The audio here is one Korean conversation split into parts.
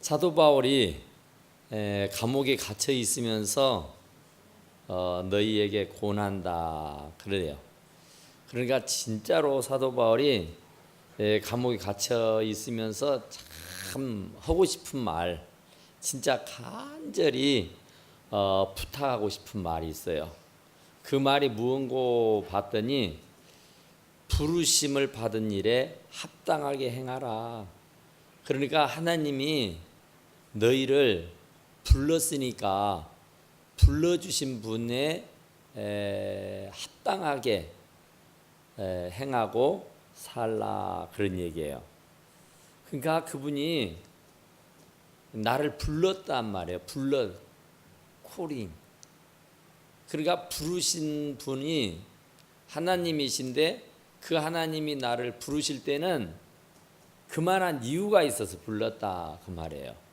사도 바울이 감옥에 갇혀 있으면서 너희에게 고난다 그래요. 그러니까 진짜로 사도 바울이 감옥에 갇혀 있으면서 참 하고 싶은 말, 진짜 간절히 부탁하고 싶은 말이 있어요. 그 말이 무언고 봤더니 부르심을 받은 일에 합당하게 행하라. 그러니까 하나님이 너희를 불렀으니까 불러주신 분에 합당하게 행하고 살라, 그런 얘기예요. 그러니까 그분이 나를 불렀단 말이에요. 콜링. 그러니까 부르신 분이 하나님이신데 그 하나님이 나를 부르실 때는 그만한 이유가 있어서 불렀다, 그 말이에요.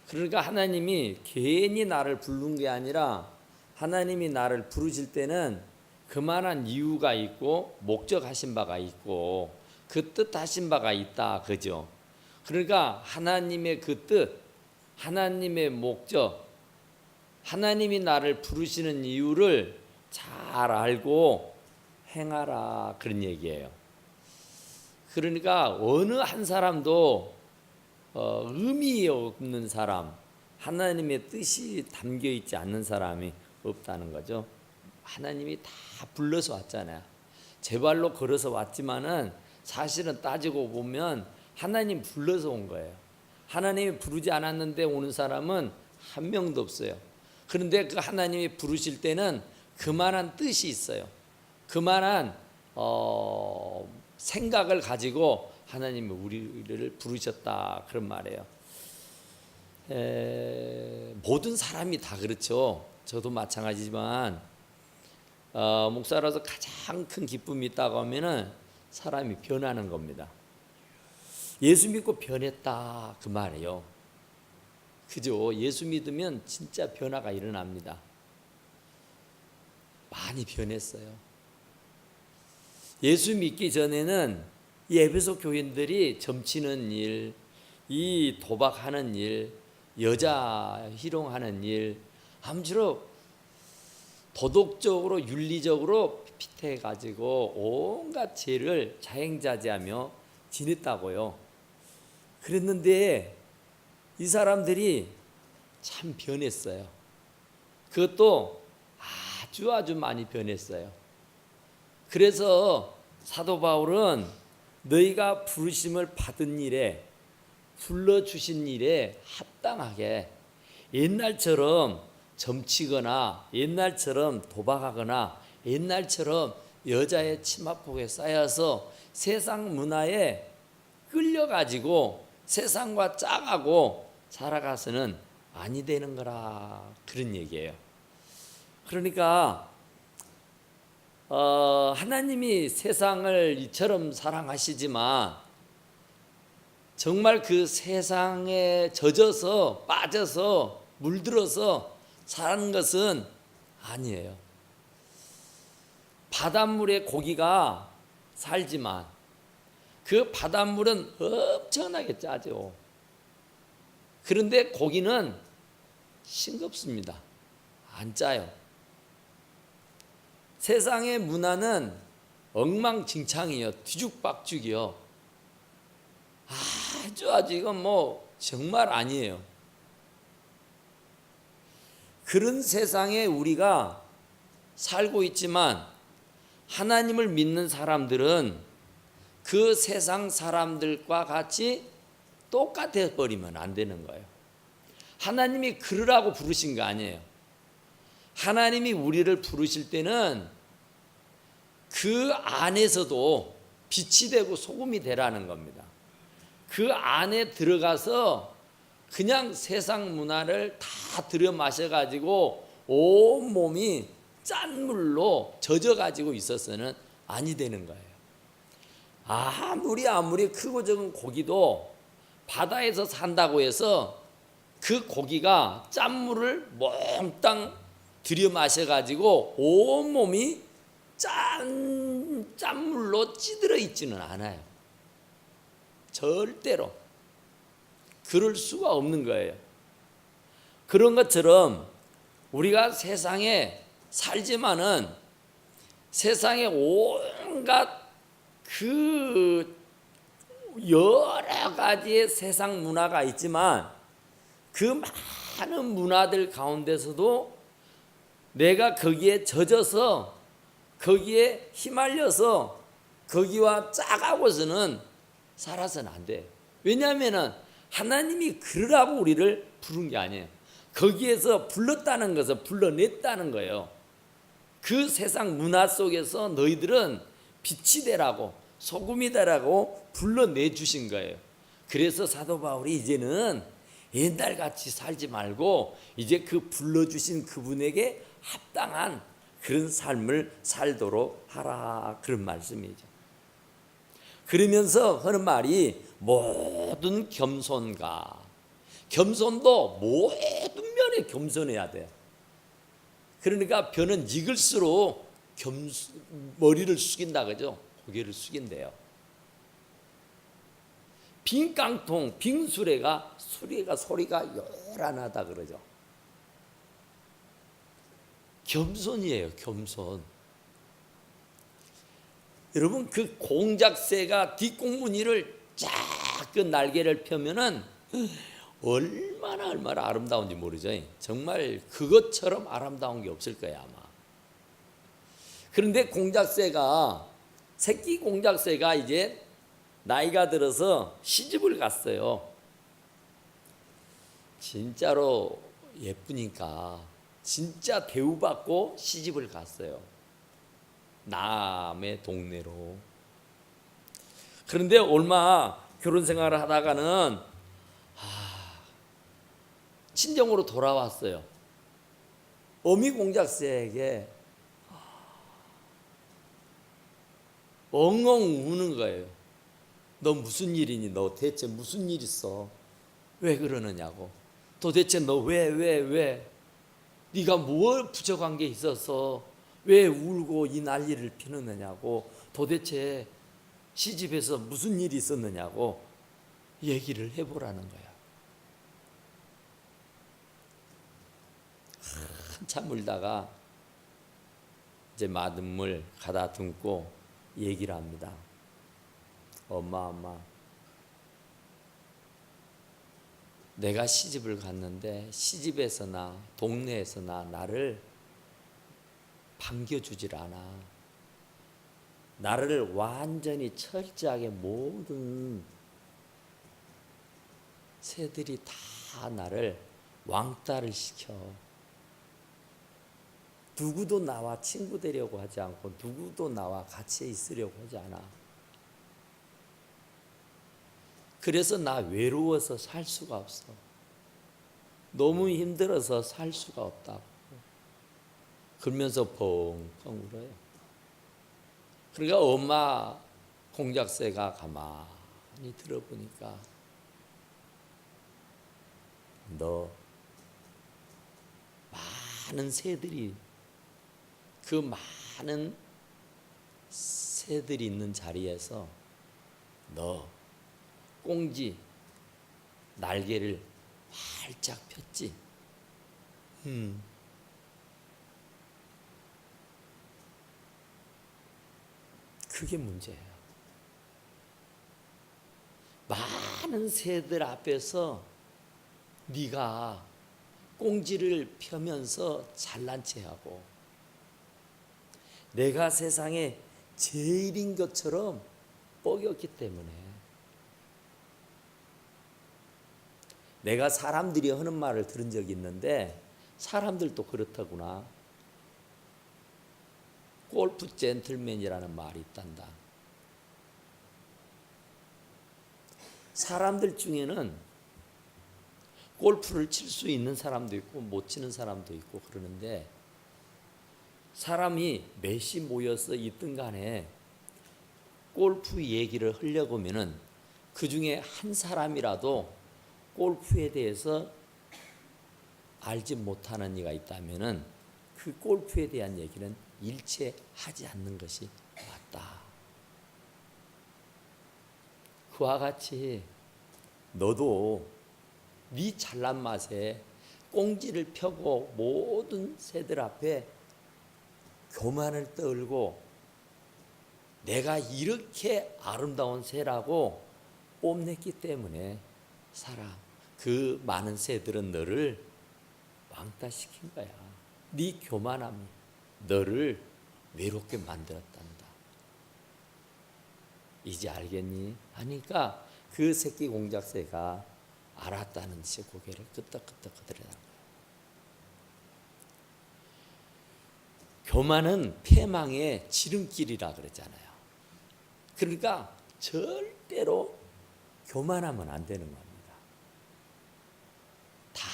그러니까 하나님이 괜히 나를 부른 게 아니라 하나님이 나를 부르실 때는 그만한 이유가 있고 목적하신 바가 있고 그 뜻하신 바가 있다, 그죠? 그러니까 하나님의 그 뜻, 하나님의 목적, 하나님이 나를 부르시는 이유를 잘 알고 행하라, 그런 얘기예요. 그러니까 어느 한 사람도 의미 없는 사람, 하나님의 뜻이 담겨 있지 않는 사람이 없다는 거죠. 하나님이 다 불러서 왔잖아요. 제 발로 걸어서 왔지만은 사실은 따지고 보면 하나님 불러서 온 거예요. 하나님이 부르지 않았는데 오는 사람은 한 명도 없어요. 그런데 그 하나님이 부르실 때는 그만한 뜻이 있어요. 그만한 생각을 가지고 하나님이 우리를 부르셨다, 그런 말이에요. 모든 사람이 다 그렇죠. 저도 마찬가지지만 목사라서 가장 큰 기쁨이 있다고 하면은 사람이 변하는 겁니다. 예수 믿고 변했다, 그 말이에요. 그죠? 예수 믿으면 진짜 변화가 일어납니다. 많이 변했어요. 예수 믿기 전에는 이 에베소 교인들이 점치는 일, 이 도박하는 일, 여자 희롱하는 일, 아무쪼록 도덕적으로 윤리적으로 피폐해가지고 온갖 죄를 자행자제하며 지냈다고요. 그랬는데 이 사람들이 참 변했어요. 그것도 아주 많이 변했어요. 그래서 사도 바울은 너희가 부르심을 받은 일에, 불러주신 일에 합당하게, 옛날처럼 점치거나 옛날처럼 도박하거나 옛날처럼 여자의 치마폭에 쌓여서 세상 문화에 끌려가지고 세상과 짜가고 살아가서는 아니 되는 거라, 그런 얘기예요. 그러니까 하나님이 세상을 이처럼 사랑하시지만 정말 그 세상에 젖어서 빠져서 물들어서 사는 것은 아니에요. 바닷물에 고기가 살지만 그 바닷물은 엄청나게 짜죠. 그런데 고기는 싱겁습니다. 안 짜요. 세상의 문화는 엉망진창이요. 뒤죽박죽이요. 아주 이건 정말 아니에요. 그런 세상에 우리가 살고 있지만 하나님을 믿는 사람들은 그 세상 사람들과 같이 똑같아 버리면 안 되는 거예요. 하나님이 그러라고 부르신 거 아니에요. 하나님이 우리를 부르실 때는 그 안에서도 빛이 되고 소금이 되라는 겁니다. 그 안에 들어가서 그냥 세상 문화를 다 들여 마셔가지고 온 몸이 짠 물로 젖어가지고 있어서는 아니 되는 거예요. 아무리 크고 적은 고기도 바다에서 산다고 해서 그 고기가 짠물을 몽땅 들여 마셔가지고 온 몸이 짠물로 찌들어 있지는 않아요. 절대로. 그럴 수가 없는 거예요. 그런 것처럼 우리가 세상에 살지만은 세상에 온갖 그 여러 가지의 세상 문화가 있지만 그 많은 문화들 가운데서도 내가 거기에 젖어서 거기에 휘말려서 거기와 짜가고서는 살아서는 안 돼요. 왜냐하면 하나님이 그러라고 우리를 부른 게 아니에요. 거기에서 불렀다는 것은 불러냈다는 거예요. 그 세상 문화 속에서 너희들은 빛이 되라고 소금이 되라고 불러내 주신 거예요. 그래서 사도 바울이 이제는 옛날같이 살지 말고 이제 그 불러주신 그분에게 합당한 그런 삶을 살도록 하라, 그런 말씀이죠. 그러면서 하는 말이 모든 겸손과, 겸손도 모든 면에 겸손해야 돼요. 그러니까 벼는 익을수록 머리를 숙인다 그죠? 고개를 숙인대요. 빈 깡통, 빈 수레가 소리가 요란하다 그러죠. 겸손이에요, 겸손. 여러분, 그 공작새가 뒷공무니를 쫙 그 날개를 펴면은 얼마나 아름다운지 모르죠. 정말 그것처럼 아름다운 게 없을 거예요, 아마. 그런데 새끼 공작새가 이제 나이가 들어서 시집을 갔어요. 진짜로 예쁘니까 진짜 대우받고 시집을 갔어요. 남의 동네로. 그런데 얼마 결혼 생활을 하다가는 친정으로 돌아왔어요. 어미 공작새에게 엉엉 우는 거예요. 너 무슨 일이니? 너 대체 무슨 일 있어? 왜 그러느냐고. 도대체 너 왜? 네가 뭘 부족한 게 있어서 왜 울고 이 난리를 피느냐고. 도대체 시집에서 무슨 일이 있었느냐고 얘기를 해보라는 거야. 한참 울다가 이제 마든물 가다 듬고 얘기를 합니다. 엄마, 내가 시집을 갔는데 시집에서나 동네에서나 나를 반겨주질 않아. 나를 완전히 철저하게 모든 새들이 다 나를 왕따를 시켜. 누구도 나와 친구 되려고 하지 않고 누구도 나와 같이 있으려고 하지 않아. 그래서 나 외로워서 살 수가 없어. 너무 힘들어서 살 수가 없다고. 그러면서 펑펑 울어요. 그러니까 엄마 공작새가 가만히 들어보니까 너 많은 새들이 그 많은 새들이 있는 자리에서 너 꽁지 날개를 활짝 폈지. 그게 문제예요. 많은 새들 앞에서 네가 꽁지를 펴면서 잘난 체하고 내가 세상에 제일인 것처럼 뻐겼기 때문에 내가 사람들이 하는 말을 들은 적이 있는데 사람들도 그렇다구나. 골프 젠틀맨이라는 말이 있단다. 사람들 중에는 골프를 칠 수 있는 사람도 있고 못 치는 사람도 있고 그러는데 사람이 몇이 모여서 있든 간에 골프 얘기를 하려고 하면은 그 중에 한 사람이라도 골프에 대해서 알지 못하는 이가 있다면은 그 골프에 대한 얘기는 일체 하지 않는 것이 맞다. 그와 같이 너도 네 잘난 맛에 꽁지를 펴고 모든 새들 앞에 교만을 떨고 내가 이렇게 아름다운 새라고 뽐냈기 때문에 살아. 그 많은 새들은 너를 왕따시킨 거야. 네 교만함이 너를 외롭게 만들었단다. 이제 알겠니? 하니까 그 새끼 공작새가 알았다는 듯이 고개를 끄덕끄덕 거들어간 거야. 교만은 패망의 지름길이라 그러잖아요. 그러니까 절대로 교만하면 안 되는 겁니다. 다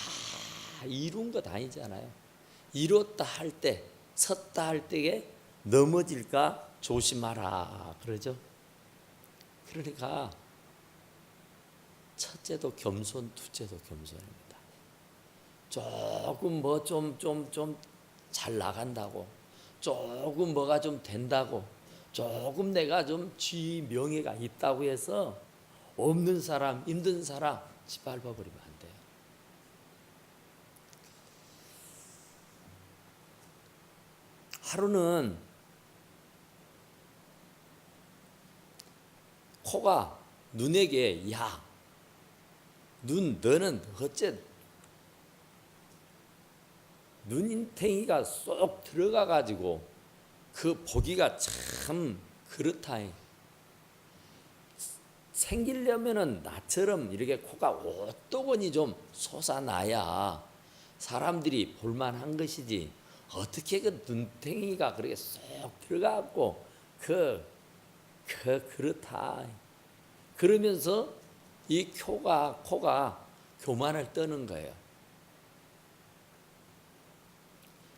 이룬 것 아니잖아요. 이뤘다 할 때, 섰다 할 때에 넘어질까 조심하라 그러죠. 그러니까 첫째도 겸손, 둘째도 겸손입니다. 조금 뭐 좀 잘 나간다고, 조금 뭐가 좀 된다고, 조금 내가 좀 지위 명예가 있다고 해서 없는 사람, 힘든 사람 짓밟아버리면 안 돼요. 하루는 코가 눈에게 야, 눈 너는 어째 눈인탱이가 쏙 들어가 가지고 그 보기가 참 그렇다. 생기려면은 나처럼 이렇게 코가 오또건이 좀 솟아나야 사람들이 볼만한 것이지. 어떻게 그 눈탱이가 그렇게 쏙 들어가고 그렇다. 그러면서 이 코가 교만을 떠는 거예요.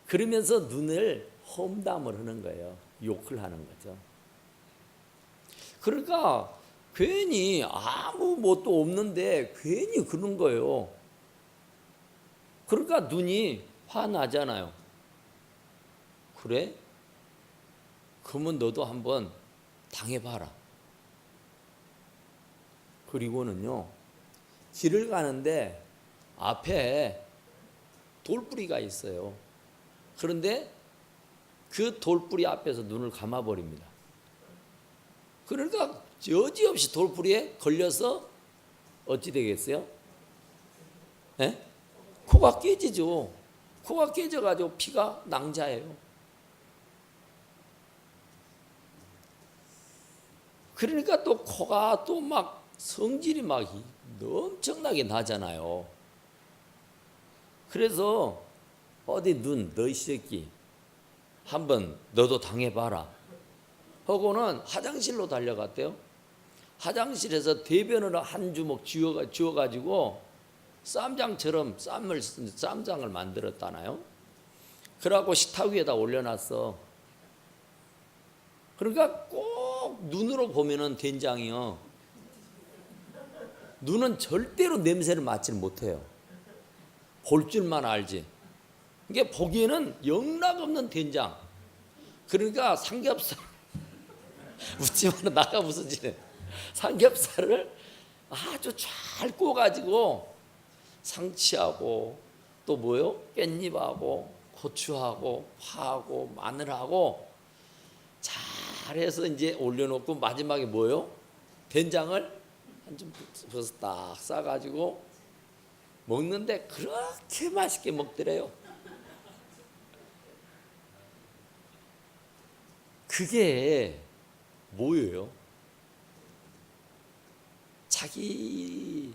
그러면서 눈을 험담을 하는 거예요. 욕을 하는 거죠. 그러니까 괜히 아무 뭣도 없는데 괜히 그런 거예요. 그러니까 눈이 화나잖아요. 그래? 그러면 너도 한번 당해봐라. 그리고는요, 길을 가는데 앞에 돌뿌리가 있어요. 그런데 그 돌뿌리 앞에서 눈을 감아버립니다. 그러니까 여지없이 돌뿌리에 걸려서 어찌 되겠어요? 네? 코가 깨지죠. 코가 깨져가지고 피가 낭자해요. 그러니까 또 코가 또 막 성질이 막 엄청나게 나잖아요. 그래서 어디 눈, 너 이 새끼 한번 너도 당해봐라 하고는 화장실로 달려갔대요. 화장실에서 대변을 한 주먹 쥐어가지고 쌈장처럼 쌈장을 만들었다나요. 그러고 식탁 위에다 올려놨어. 그러니까 꼭 눈으로 보면은 된장이요, 눈은 절대로 냄새를 맡지를 못해요. 볼 줄만 알지. 이게 보기에는 영락없는 된장. 그러니까 삼겹살 웃지마는 나가 무슨 짓해. 삼겹살을 아주 잘 구워가지고 상치하고 또 뭐요? 깻잎하고 고추하고 파하고 마늘하고 잘해서 이제 올려놓고 마지막에 뭐요? 된장을 한 줌 부어서 딱 싸가지고 먹는데 그렇게 맛있게 먹더래요. 그게 뭐예요? 자기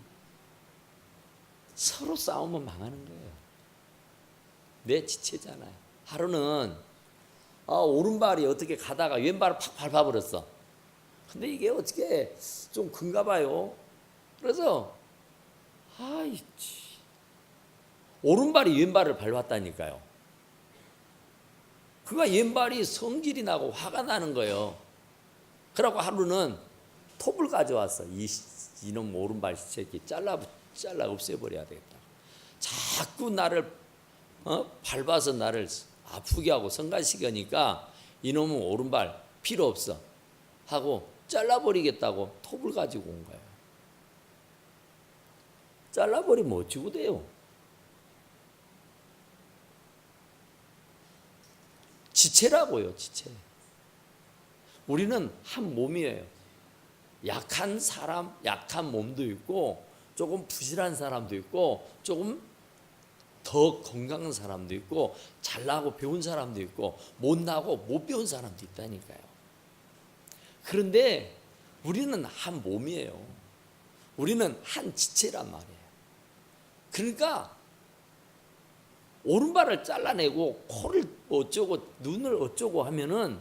서로 싸우면 망하는 거예요. 내 지체잖아요. 하루는 오른발이 어떻게 가다가 왼발을 팍 밟아버렸어. 근데 이게 어떻게 좀 큰가 봐요. 그래서 오른발이 왼발을 밟았다니까요. 그가 왼발이 성질이 나고 화가 나는 거예요. 그러고 하루는 톱을 가져왔어. 이놈 오른발 새끼 잘라 없애버려야 되겠다. 자꾸 나를 밟아서 나를 아프게 하고 성가시키니까 이놈은 오른발 필요 없어 하고 잘라버리겠다고 톱을 가지고 온 거예요. 잘라버리면 어찌고 돼요? 지체라고요, 지체. 우리는 한 몸이에요. 약한 사람, 약한 몸도 있고, 조금 부실한 사람도 있고, 조금 더 건강한 사람도 있고, 잘나고 배운 사람도 있고, 못나고 못 배운 사람도 있다니까요. 그런데 우리는 한 몸이에요. 우리는 한 지체란 말이에요. 그러니까 오른발을 잘라내고 코를 어쩌고 눈을 어쩌고 하면은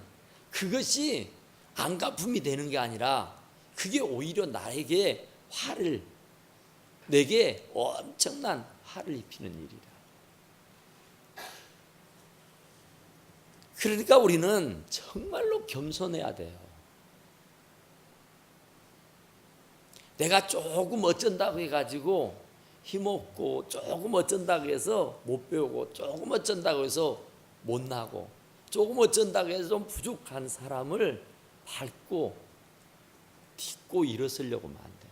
그것이 안갚음이 되는 게 아니라 그게 오히려 나에게 내게 엄청난 화를 입히는 일이라. 그러니까 우리는 정말로 겸손해야 돼요. 내가 조금 어쩐다고 해가지고 힘없고, 조금 어쩐다고 해서 못 배우고, 조금 어쩐다고 해서 못나고, 조금 어쩐다고 해서 좀 부족한 사람을 밟고 딛고 일어서려고 하면 안 돼요.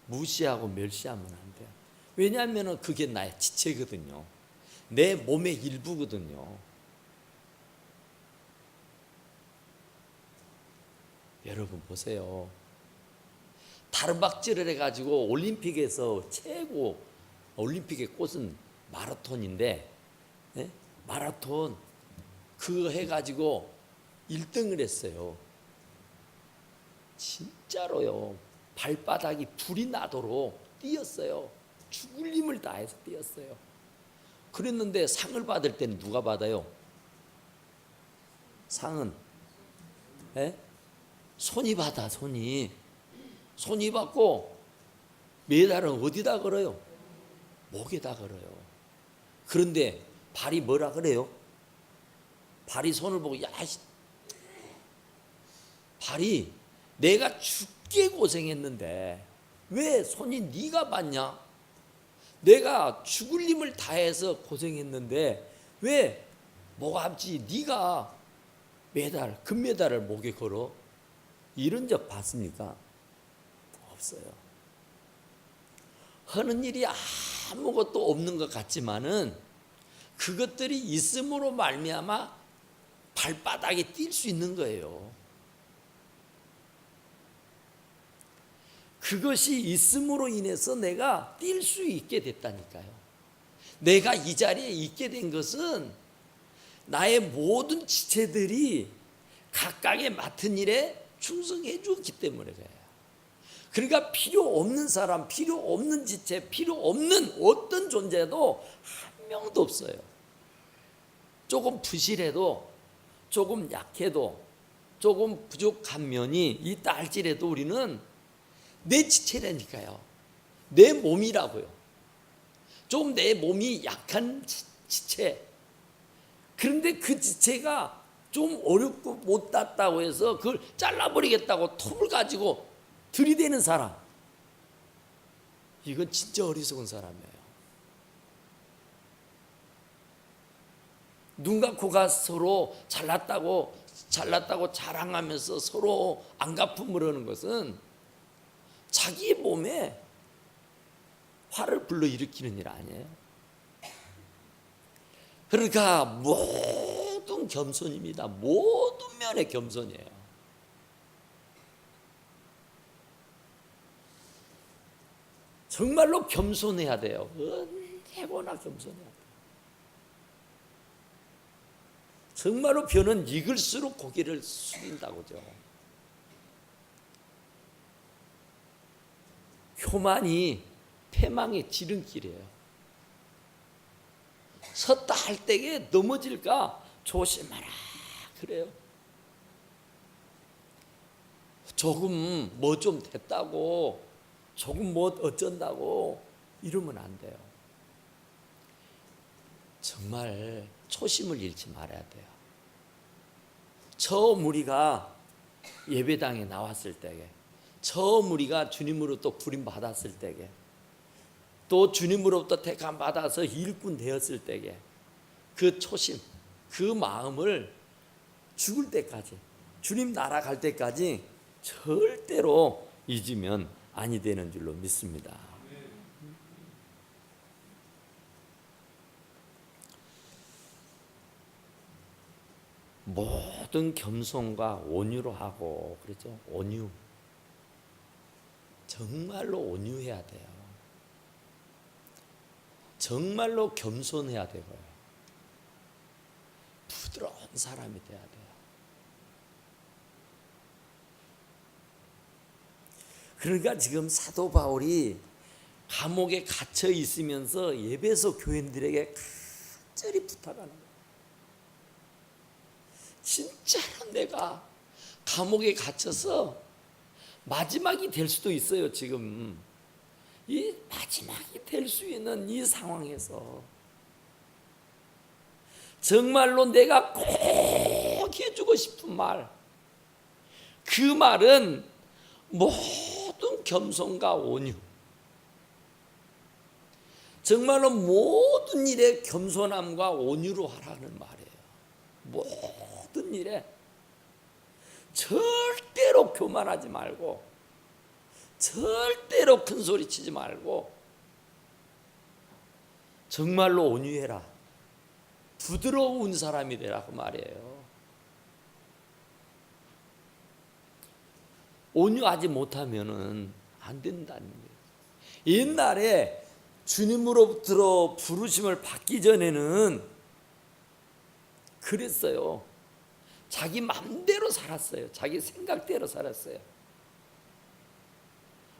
무시하고 멸시하면 안 돼요. 왜냐하면 그게 나의 지체거든요. 내 몸의 일부거든요. 여러분 보세요. 다른박질을 해가지고 올림픽에서 최고, 올림픽의 꽃은 마라톤인데, 네? 마라톤 그거 해가지고 1등을 했어요. 진짜로요. 발바닥이 불이 나도록 뛰었어요. 죽을 힘을 다해서 뛰었어요. 그랬는데 상을 받을 때는 누가 받아요? 상은 네? 손이 받아. 손이 받고 메달은 어디다 걸어요? 목에다 걸어요. 그런데 발이 뭐라 그래요? 발이 손을 보고, 야, 발이 내가 죽게 고생했는데 왜 손이 네가 받냐? 내가 죽을 힘을 다해서 고생했는데 왜 목합지 네가 금메달을 목에 걸어? 이런 적 봤습니까? 없어요. 하는 일이 아무것도 없는 것 같지만은 그것들이 있음으로 말미암아 발바닥에 뛸 수 있는 거예요. 그것이 있음으로 인해서 내가 뛸 수 있게 됐다니까요. 내가 이 자리에 있게 된 것은 나의 모든 지체들이 각각의 맡은 일에 충성해 주었기 때문에 그래요. 그러니까 필요 없는 사람, 필요 없는 지체, 필요 없는 어떤 존재도 한 명도 없어요. 조금 부실해도, 조금 약해도, 조금 부족한 면이 있다 할지라도 우리는 내 지체라니까요. 내 몸이라고요. 좀 내 몸이 약한 지체. 그런데 그 지체가 좀 어렵고 못 닿았다고 해서 그걸 잘라버리겠다고 톱을 가지고 들이대는 사람, 이건 진짜 어리석은 사람이에요. 눈과 코가 서로 잘났다고 자랑하면서 서로 안갚음을 하는 것은 자기 몸에 화를 불러일으키는 일 아니에요. 그러니까 모든 겸손입니다. 모든 면의 겸손이에요. 정말로 겸손해야 돼요. 언제나 겸손해야 돼요. 정말로 벼는 익을수록 고개를 숙인다고죠. 교만이 패망의 지름길이에요. 섰다 할 때에 넘어질까 조심하라 그래요. 조금 뭐 좀 됐다고, 조금 뭐 어쩐다고 이러면 안 돼요. 정말 초심을 잃지 말아야 돼요. 처음 우리가 예배당에 나왔을 때에, 처음 우리가 주님으로부터 부림받았을 때에, 또 주님으로부터 택함 받아서 일꾼 되었을 때에 그 초심, 그 마음을 죽을 때까지, 주님 나라 갈 때까지 절대로 잊으면 아니 되는 줄로 믿습니다. 모든 겸손과 온유로 하고 그렇죠. 온유. 정말로 온유해야 돼요. 정말로 겸손해야 되고요. 부드러운 사람이 돼야 돼요. 그러니까 지금 사도 바울이 감옥에 갇혀 있으면서 예배소 교인들에게 간절히 부탁하는 거예요. 진짜로 내가 감옥에 갇혀서 마지막이 될 수도 있어요. 지금 이 마지막이 될 수 있는 이 상황에서 정말로 내가 꼭 해주고 싶은 말, 그 말은 모든 겸손과 온유, 정말로 모든 일에 겸손함과 온유로 하라는 말이에요. 모든 일에 절대로 교만하지 말고, 절대로 큰 소리 치지 말고, 정말로 온유해라. 부드러운 사람이 되라 그 말이에요. 온유하지 못하면은 안 된다는 거예요. 옛날에 주님으로부터 부르심을 받기 전에는 그랬어요. 자기 맘대로 살았어요. 자기 생각대로 살았어요.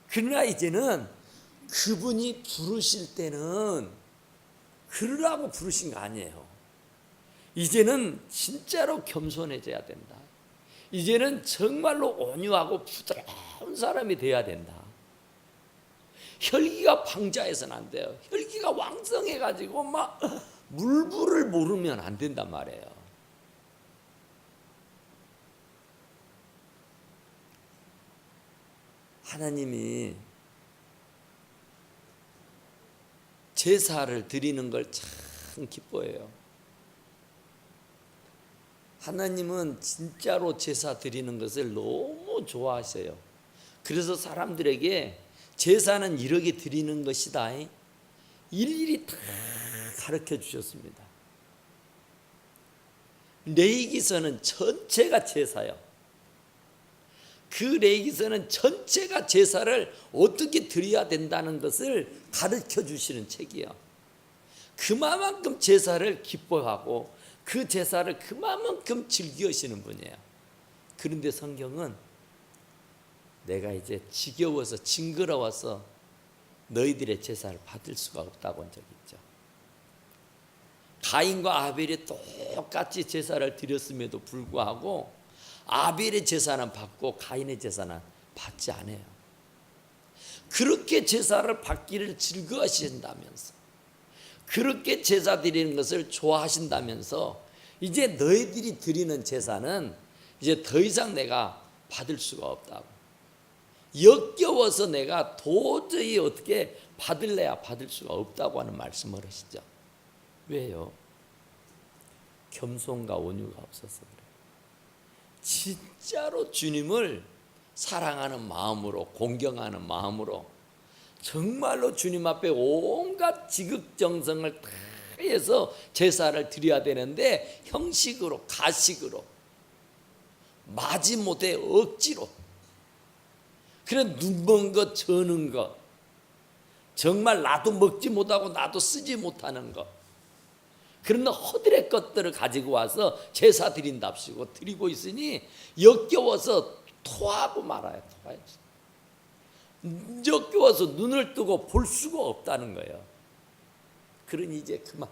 그러나 이제는 그분이 부르실 때는 그러라고 부르신 거 아니에요. 이제는 진짜로 겸손해져야 된다. 이제는 정말로 온유하고 부드러운 사람이 돼야 된다. 혈기가 방자해서는 안 돼요. 혈기가 왕성해가지고 막 물불을 모르면 안 된단 말이에요. 하나님이 제사를 드리는 걸 참 기뻐해요. 하나님은 진짜로 제사 드리는 것을 너무 좋아하셔요. 그래서 사람들에게 제사는 이렇게 드리는 것이다 일일이 다 가르쳐 주셨습니다. 레위기서는 전체가 제사요. 그 레위기서는 전체가 제사를 어떻게 드려야 된다는 것을 가르쳐 주시는 책이에요. 그만큼 제사를 기뻐하고 그 제사를 그만큼 즐기시는 분이에요. 그런데 성경은 내가 이제 지겨워서 징그러워서 너희들의 제사를 받을 수가 없다고 한 적이 있죠. 가인과 아벨이 똑같이 제사를 드렸음에도 불구하고 아벨의 제사는 받고 가인의 제사는 받지 않아요. 그렇게 제사를 받기를 즐거워하신다면서, 그렇게 제사 드리는 것을 좋아하신다면서 이제 너희들이 드리는 제사는 이제 더 이상 내가 받을 수가 없다고, 역겨워서 내가 도저히 어떻게 받을래야 받을 수가 없다고 하는 말씀을 하시죠. 왜요? 겸손과 온유가 없어서 그래요. 진짜로 주님을 사랑하는 마음으로, 공경하는 마음으로 정말로 주님 앞에 온갖 지극정성을 다 해서 제사를 드려야 되는데 형식으로, 가식으로, 마지못해 억지로, 그런 눈먼 것, 저는 것, 정말 나도 먹지 못하고 나도 쓰지 못하는 것, 그런 허드렛 것들을 가지고 와서 제사 드린답시고 드리고 있으니 역겨워서 토하고 말아요. 토하죠. 역겨워서 눈을 뜨고 볼 수가 없다는 거예요. 그러니 이제 그만.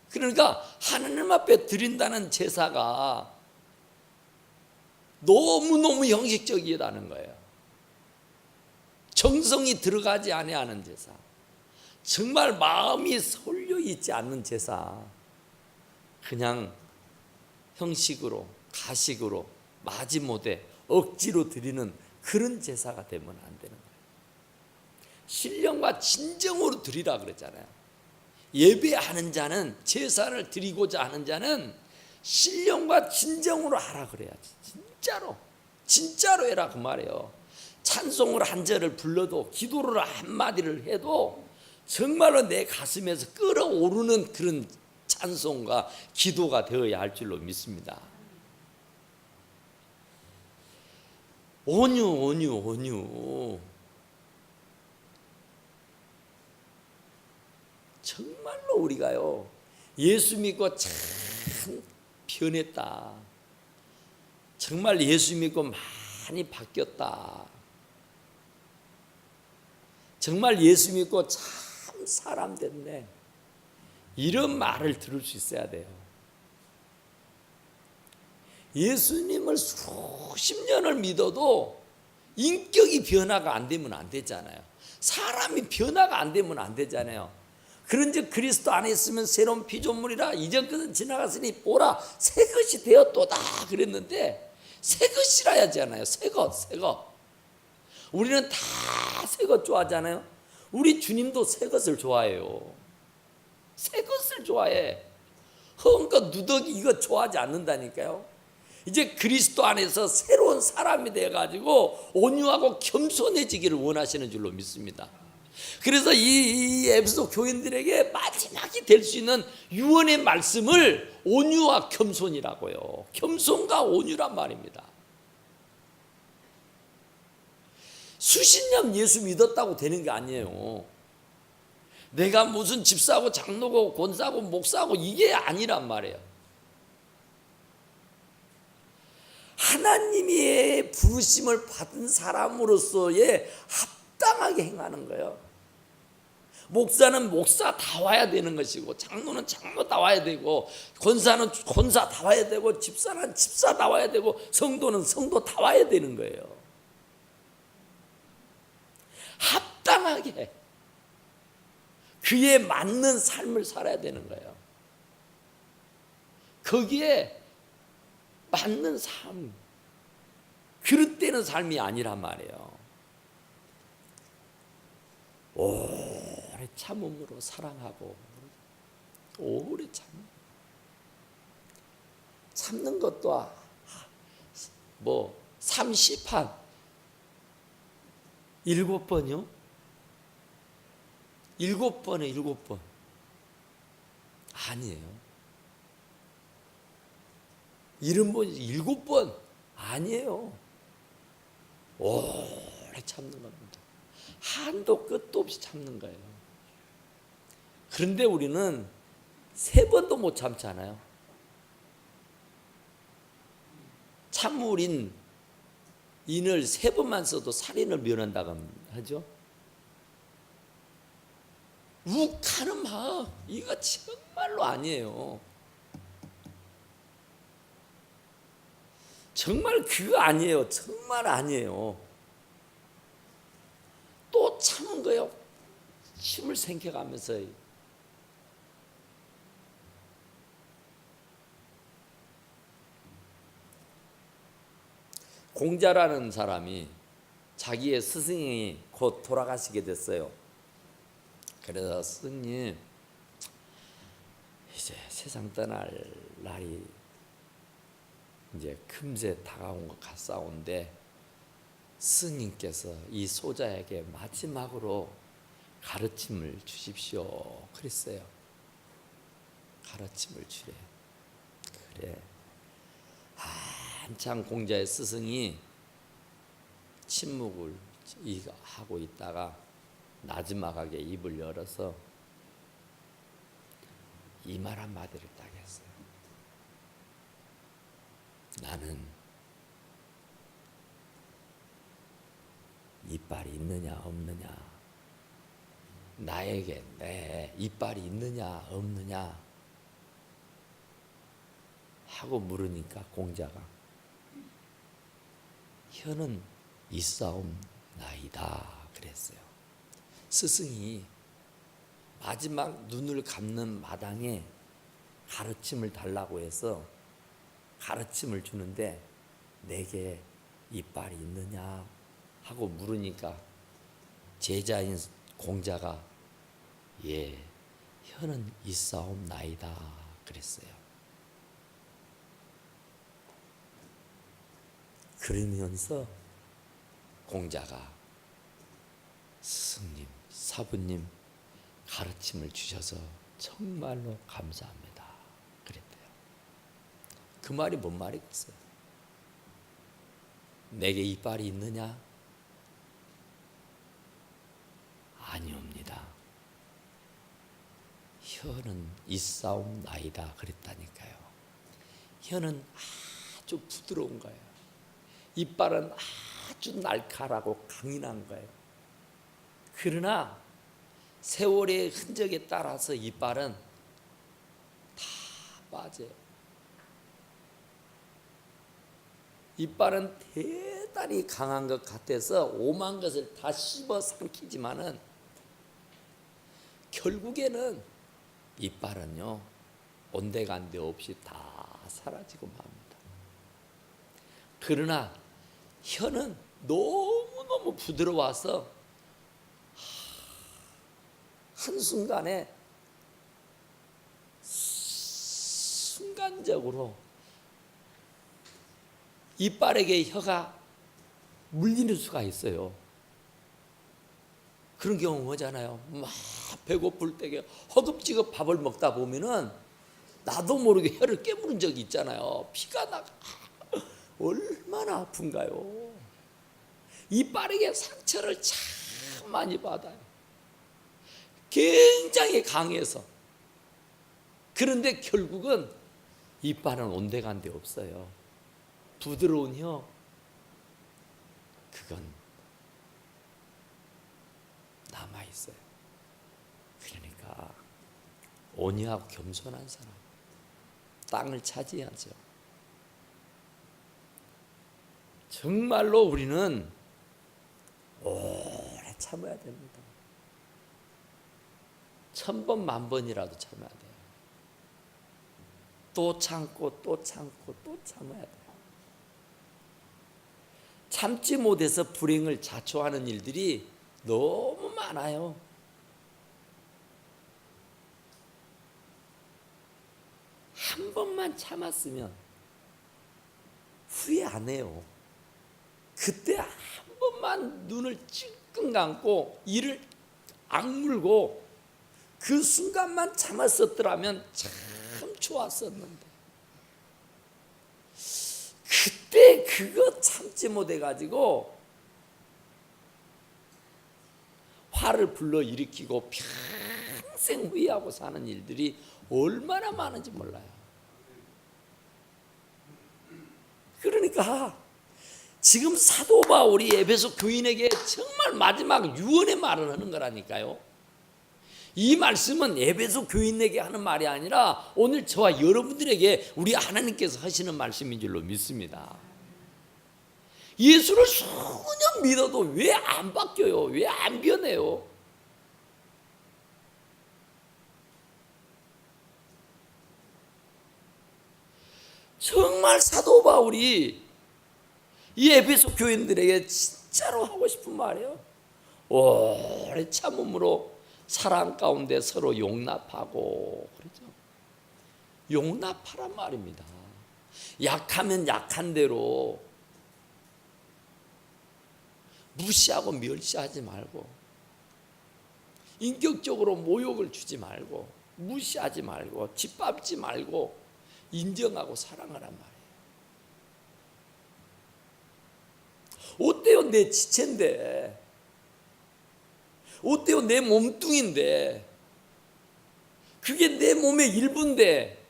그러니까 하나님 앞에 드린다는 제사가 너무너무 형식적이다는 거예요. 정성이 들어가지 아니하는 제사, 정말 마음이 쏠려 있지 않는 제사, 그냥 형식으로, 가식으로, 마지못해 억지로 드리는 그런 제사가 되면 안 되는 거예요. 신령과 진정으로 드리라 그랬잖아요. 예배하는 자는, 제사를 드리고자 하는 자는 신령과 진정으로 하라 그래야지. 진짜로 해라 그 말이에요. 찬송을 한 절을 불러도, 기도를 한마디를 해도 정말로 내 가슴에서 끓어오르는 그런 찬송과 기도가 되어야 할 줄로 믿습니다. 온유. 정말로 우리가요, 예수 믿고 참 변했다. 정말 예수 믿고 많이 바뀌었다. 정말 예수 믿고 참 사람 됐네. 이런 말을 들을 수 있어야 돼요. 예수님을 수십 년을 믿어도 인격이 변화가 안 되면 안 되잖아요. 사람이 변화가 안 되면 안 되잖아요. 그런즉 그리스도 안에 있으면 새로운 피조물이라 이전 것은 지나갔으니 보라 새 것이 되었도다 그랬는데, 새 것이라 하잖아요. 새 것. 우리는 다 새 것 좋아하잖아요. 우리 주님도 새 것을 좋아해요. 새 것을 좋아해. 허은 것, 누더기 이거 좋아하지 않는다니까요. 이제 그리스도 안에서 새로운 사람이 돼가지고 온유하고 겸손해지기를 원하시는 줄로 믿습니다. 그래서 이 에베소 교인들에게 마지막이 될 수 있는 유언의 말씀을 온유와 겸손이라고요. 겸손과 온유란 말입니다. 수십 년 예수 믿었다고 되는 게 아니에요. 내가 무슨 집사고 장로고 권사고 목사고 이게 아니란 말이에요. 하나님의 부르심을 받은 사람으로서의 합당하게 행하는 거예요. 목사는 목사다워야 되는 것이고, 장로는 장로다워야 되고, 권사는 권사다워야 되고, 집사는 집사다워야 되고, 성도는 성도다워야 되는 거예요. 합당하게 그에 맞는 삶을 살아야 되는 거예요. 거기에 맞는 삶, 그릇되는 삶이 아니란 말이에요. 오래 참음으로 사랑하고, 오래 참는 것도 30판 7번이요? 7번에 7번 아니에요. 70번 7번 아니에요. 오래 참는 겁니다. 한도 끝도 없이 참는 거예요. 그런데 우리는 3번도 못 참잖아요. 참물인 인을 3번만 써도 살인을 면한다고 하죠. 욱하는 마음, 이거 정말로 아니에요. 정말 그거 아니에요. 정말 아니에요. 또 참은 거예요. 침을 생겨가면서. 공자라는 사람이 자기의 스승이 곧 돌아가시게 됐어요. 그래서 스승님, 이제 세상 떠날 날이 이제 금세 다가온 것 같사온데 스님께서 이 소자에게 마지막으로 가르침을 주십시오 그랬어요. 가르침을 주래. 그래. 한참 공자의 스승이 침묵을 하고 있다가 나지막하게 입을 열어서 이 말 한마디를 딱 했어요. 나는 이빨이 있느냐 없느냐, 나에게 내 이빨이 있느냐 없느냐 하고 물으니까 공자가 혀는 있사옵나이다 그랬어요. 스승이 마지막 눈을 감는 마당에 가르침을 달라고 해서 가르침을 주는데 내게 이빨이 있느냐 하고 물으니까 제자인 공자가 예, 혀는 있사옵나이다 그랬어요. 그러면서 공자가 스승님, 사부님 가르침을 주셔서 정말로 감사합니다. 그 말이 뭔 말이겠어요? 내게 이빨이 있느냐? 아니옵니다. 혀는 있사옵나이다 그랬다니까요. 혀는 아주 부드러운 거예요. 이빨은 아주 날카롭고 강인한 거예요. 그러나 세월의 흔적에 따라서 이빨은 다 빠져요. 이빨은 대단히 강한 것 같아서 오만 것을 다 씹어 삼키지만은 결국에는 이빨은요 온데간데 없이 다 사라지고 맙니다. 그러나 혀는 너무너무 부드러워서 한순간에 순간적으로 이빨에게 혀가 물리는 수가 있어요. 그런 경우 뭐잖아요. 막 배고플 때에 허겁지겁 밥을 먹다 보면은 나도 모르게 혀를 깨무는 적이 있잖아요. 피가 나가 얼마나 아픈가요. 이빨에게 상처를 참 많이 받아요. 굉장히 강해서. 그런데 결국은 이빨은 온데간데 없어요. 부드러운 혀, 그건 남아있어요. 그러니까 온유하고 겸손한 사람, 땅을 차지하죠. 정말로 우리는 오래 참아야 됩니다. 1000번 만번이라도 참아야 돼요. 또 참고 또 참고 또 참아야 돼요. 참지 못해서 불행을 자초하는 일들이 너무 많아요. 한 번만 참았으면 후회 안 해요. 그때 한 번만 눈을 찔끔 감고 이를 악물고 그 순간만 참았었더라면 참 좋았었는데 그때 그거 참지 못해가지고 화를 불러일으키고 평생 후회하고 사는 일들이 얼마나 많은지 몰라요. 그러니까 지금 사도 바울이 에베소 교인에게 정말 마지막 유언의 말을 하는 거라니까요. 이 말씀은 에베소 교인에게 하는 말이 아니라 오늘 저와 여러분들에게 우리 하나님께서 하시는 말씀인 줄로 믿습니다. 예수를 수년 믿어도 왜 안 바뀌어요? 왜 안 변해요? 정말 사도 바울이 이 에베소 교인들에게 진짜로 하고 싶은 말이에요. 오래 참음으로 사랑 가운데 서로 용납하고 그러죠. 용납하란 말입니다. 약하면 약한 대로 무시하고 멸시하지 말고 인격적으로 모욕을 주지 말고 무시하지 말고 짓밟지 말고 인정하고 사랑하란 말이에요. 어때요? 내 지체인데, 어때요? 내 몸뚱인데, 그게 내 몸의 일부인데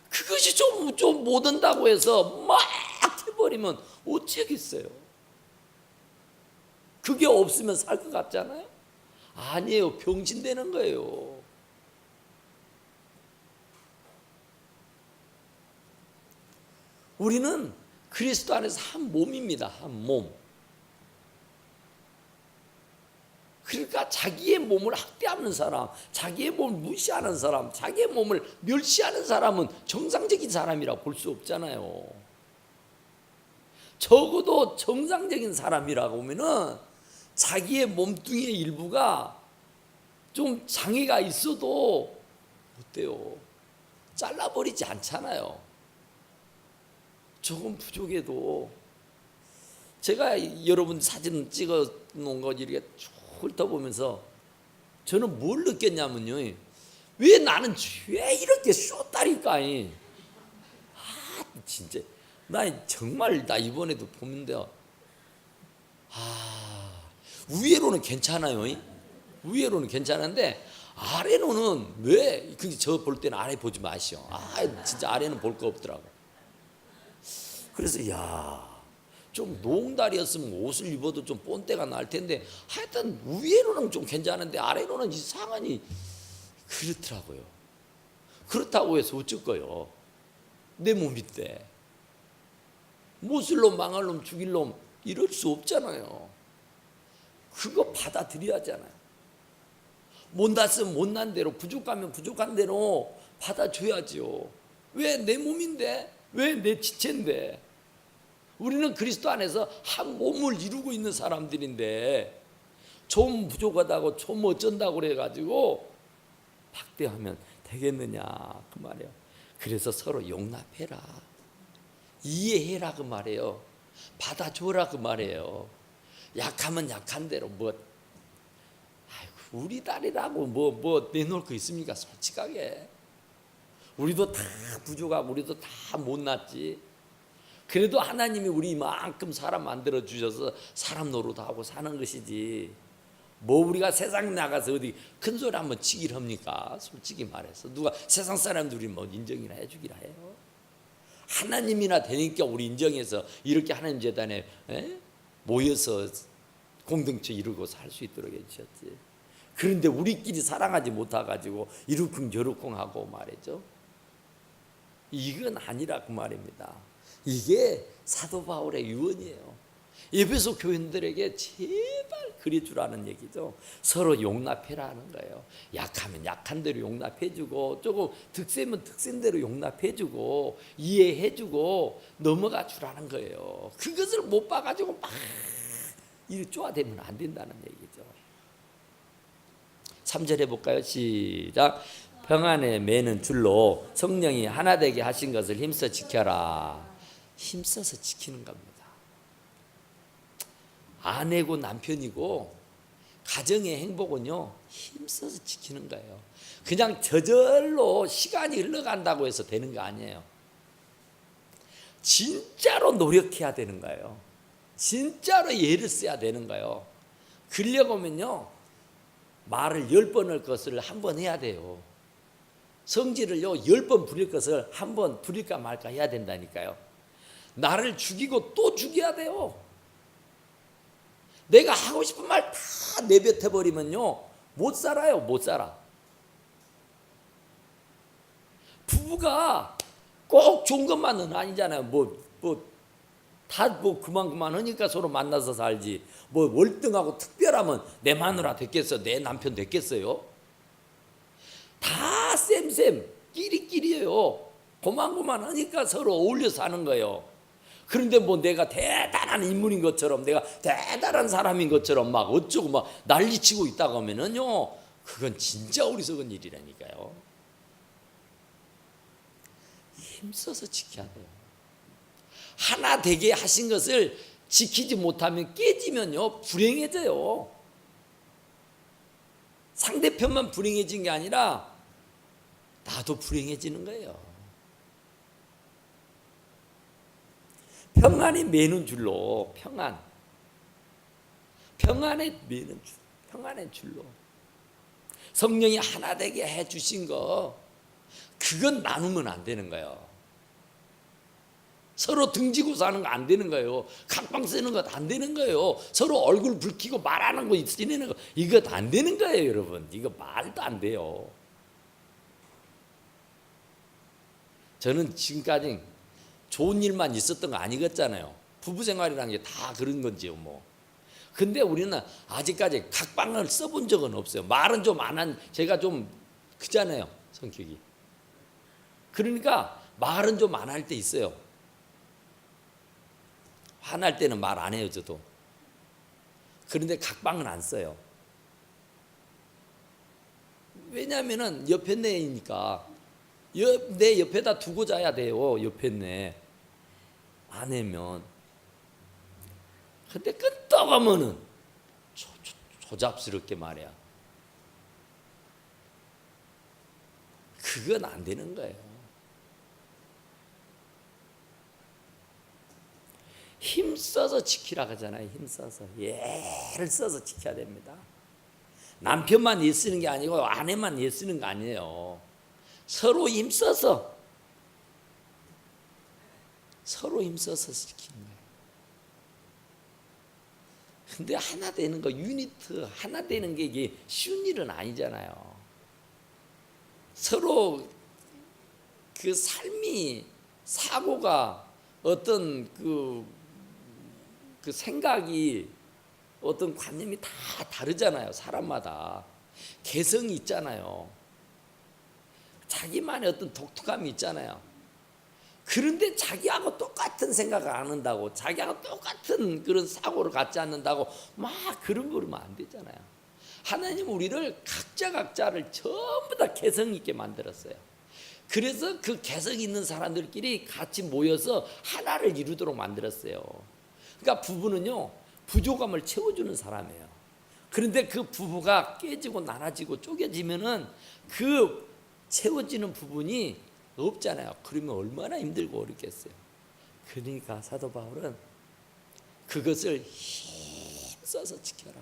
그것이 좀 못한다고 해서 막 해버리면 어쩌겠어요? 그게 없으면 살 것 같잖아요? 아니에요. 병신되는 거예요. 우리는 그리스도 안에서 한 몸입니다. 한 몸. 그러니까 자기의 몸을 학대하는 사람, 자기의 몸을 무시하는 사람, 자기의 몸을 멸시하는 사람은 정상적인 사람이라고 볼 수 없잖아요. 적어도 정상적인 사람이라고 하면은 자기의 몸뚱이의 일부가 좀 장애가 있어도 어때요? 잘라버리지 않잖아요. 조금 부족해도. 제가 여러분 사진 찍어 놓은 거 이렇게 쭉 훑어보면서 저는 뭘 느꼈냐면요, 왜 나는 왜 이렇게 쇼다리까? 진짜 나 정말 나 이번에도 보는데 위에로는 괜찮아요. 위에로는 괜찮은데 아래로는 왜? 저 볼 때는 아래 보지 마시오. 진짜 아래는 볼 거 없더라고. 그래서 좀 농다리였으면 옷을 입어도 좀 본때가 날 텐데 하여튼 위에로는 좀 괜찮은데 아래로는 이상하니 그렇더라고요. 그렇다고 해서 어쩔 거요? 내 몸인데 못쓸 놈 망할 놈 죽일 놈 이럴 수 없잖아요. 그거 받아들여야 하잖아요. 못났으면 못난 대로, 부족하면 부족한 대로 받아줘야죠. 왜? 내 몸인데, 왜 내 지체인데. 우리는 그리스도 안에서 한 몸을 이루고 있는 사람들인데 좀 부족하다고 좀 어쩐다고 그래가지고 박대하면 되겠느냐 그 말이에요. 그래서 서로 용납해라, 이해해라 그 말이에요. 받아줘라 그 말이에요. 약하면 약한 대로 우리 딸이라고 뭐 내놓을 거 있습니까? 솔직하게 우리도 다 부족하고 우리도 다 못났지. 그래도 하나님이 우리 이만큼 사람 만들어 주셔서 사람 노릇하고 사는 것이지 뭐 우리가 세상 나가서 어디 큰 소리 한번 치기를 합니까? 솔직히 말해서 누가 세상 사람들이 뭐 인정이나 해주기라 해요? 하나님이나 되니까 우리 인정해서 이렇게 하나님 재단에 모여서 공동체 이루고 살 수 있도록 해주셨지. 그런데 우리끼리 사랑하지 못해가지고 이러쿵저러쿵 하고 말이죠. 이건 아니라 그 말입니다. 이게 사도 바울의 유언이에요. 에베소 교인들에게 제발 그래주라는 얘기죠. 서로 용납해라는 거예요. 약하면 약한 대로 용납해주고 조금 득세면 득세대로 용납해주고 이해해주고 넘어가 주라는 거예요. 그것을 못 봐가지고 막 이렇게 쪼아대면 안 된다는 얘기죠. 3절 해볼까요? 시작. 평안에 매는 줄로 성령이 하나 되게 하신 것을 힘써 지켜라. 힘써서 지키는 겁니다. 아내고 남편이고 가정의 행복은요 힘써서 지키는 거예요. 그냥 저절로 시간이 흘러간다고 해서 되는 거 아니에요. 진짜로 노력해야 되는 거예요. 진짜로 애를 써야 되는 거예요. 그러려면요 말을 10번 할 것을 한 번 해야 돼요. 성질을요 10번 부릴 것을 한 번 부릴까 말까 해야 된다니까요. 나를 죽이고 또 죽여야 돼요. 내가 하고 싶은 말 다 내뱉어 버리면요 못 살아요. 못 살아. 부부가 꼭 좋은 것만은 아니잖아요. 다 그만 하니까 서로 만나서 살지. 월등하고 특별하면 내 마누라 됐겠어, 내 남편 됐겠어요? 다 쌤 끼리끼리예요. 고만고만 하니까 서로 어울려 사는 거예요. 그런데 내가 대단한 인물인 것처럼 내가 대단한 사람인 것처럼 막 어쩌고 막 난리치고 있다고 하면은요 그건 진짜 어리석은 일이라니까요. 힘써서 지켜야 돼요. 하나 되게 하신 것을 지키지 못하면 깨지면요 불행해져요. 상대편만 불행해진 게 아니라 나도 불행해지는 거예요. 평안이 매는 줄로 평안에 매는 줄, 평안의 줄로 성령이 하나 되게 해주신 거 그건 나누면 안 되는 거예요. 서로 등지고 사는 거 안 되는 거예요. 각방 쓰는 것 안 되는 거예요. 서로 얼굴 붉히고 말하는 거 지내는 거 이거 안 되는 거예요. 여러분 이거 말도 안 돼요. 저는 지금까지 좋은 일만 있었던 거 아니겠잖아요. 부부 생활이라는 게 다 그런 건지요 근데 우리는 아직까지 각방을 써본 적은 없어요. 말은 좀 안 한 제가 좀 크잖아요 성격이. 그러니까 말은 좀 안 할 때 있어요. 화날 때는 말 안 해요 저도. 그런데 각방은 안 써요. 왜냐하면은 옆에 내니까 내 옆에다 두고 자야 돼요. 옆에 내 아내면. 근데 끄떡하면은 조잡스럽게 말이야. 그건 안 되는 거예요. 힘써서 지키라 하잖아요. 힘써서 애를 써서 지켜야 됩니다. 남편만 애쓰는 게 아니고 아내만 애쓰는 거 아니에요. 서로 힘써서 지키는 거예요. 근데 하나 되는 거, 유니트 하나 되는 게 이게 쉬운 일은 아니잖아요. 서로 그 삶이, 사고가, 어떤 그 생각이, 어떤 관념이 다 다르잖아요. 사람마다 개성이 있잖아요. 자기만의 어떤 독특함이 있잖아요. 그런데 자기하고 똑같은 생각을 안 한다고, 자기하고 똑같은 그런 사고를 갖지 않는다고 막 그런 거면 안 되잖아요. 하나님은 우리를 각자를 전부 다 개성 있게 만들었어요. 그래서 그 개성 있는 사람들끼리 같이 모여서 하나를 이루도록 만들었어요. 그러니까 부부는요, 부족함을 채워주는 사람이에요. 그런데 그 부부가 깨지고 나눠지고 쪼개지면은 그 채워지는 부분이 없잖아요. 그러면 얼마나 힘들고 어렵겠어요. 그러니까 사도 바울은 그것을 힘써서 지켜라,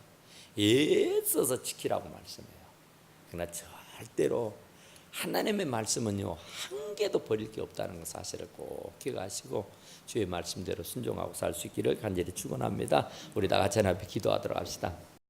애써서 지키라고 말씀해요. 그러나 절대로 하나님의 말씀은요, 한 개도 버릴 게 없다는 그 사실을 꼭 기억하시고 주의 말씀대로 순종하고 살 수 있기를 간절히 축원합니다. 우리 다 같이 하나님 앞에 기도하도록 합시다.